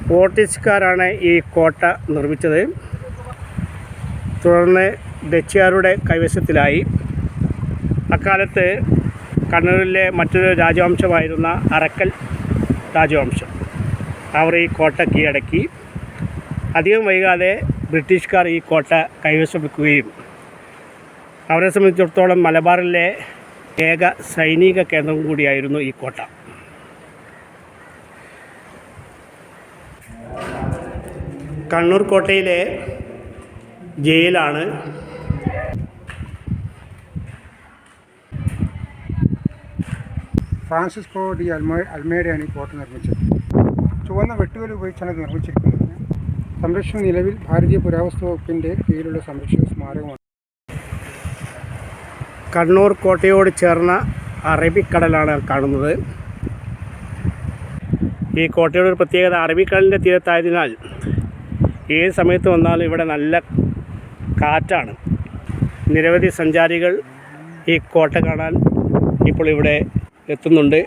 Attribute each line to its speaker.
Speaker 1: പോർച്ചുഗീസുകാരാണ് ഈ കോട്ട നിർമ്മിച്ചത്. തുടർന്ന് ഡച്ചുകാരുടെ കൈവശത്തിലായി. അക്കാലത്ത് കണ്ണൂരിലെ മറ്റൊരു രാജവംശമായിരുന്ന അറക്കൽ രാജവംശം അവർ ഈ കോട്ട കീഴടക്കി. അധികം വൈകാതെ ബ്രിട്ടീഷുകാർ ഈ കോട്ട കൈവശം വെക്കുകയും അവരെ സംബന്ധിച്ചിടത്തോളം മലബാറിലെ ഏക സൈനിക കേന്ദ്രം കൂടിയായിരുന്നു ഈ കോട്ട. കണ്ണൂർ കോട്ടയിലെ ജയിലാണ്
Speaker 2: ഫ്രാൻസിസ്കോ ഡി അൽമേഡയാണ് ഈ കോട്ട നിർമ്മിച്ചത്. ചുവന്ന വെട്ടുകല്ല് ഉപയോഗിച്ചാണ് ഇത് നിർമ്മിച്ചിരിക്കുന്നത്. സംരക്ഷണം നിലവിൽ ഭാരതീയ പുരാവസ്തു വകുപ്പിൻ്റെ കീഴിലുള്ള സംരക്ഷിത സ്മാരകമാണ്.
Speaker 1: കണ്ണൂർ കോട്ടയോട് ചേർന്ന അറബിക്കടലാണ് കാണുന്നത്. ഈ കോട്ടയുടെ ഒരു പ്രത്യേകത അറബിക്കടലിൻ്റെ തീരത്തായതിനാൽ ഏത് സമയത്ത് വന്നാലും ഇവിടെ നല്ല കാറ്റാണ്. നിരവധി സഞ്ചാരികൾ ഈ കോട്ട കാണാൻ ഇപ്പോൾ ഇവിടെ എത്തുന്നുണ്ട്.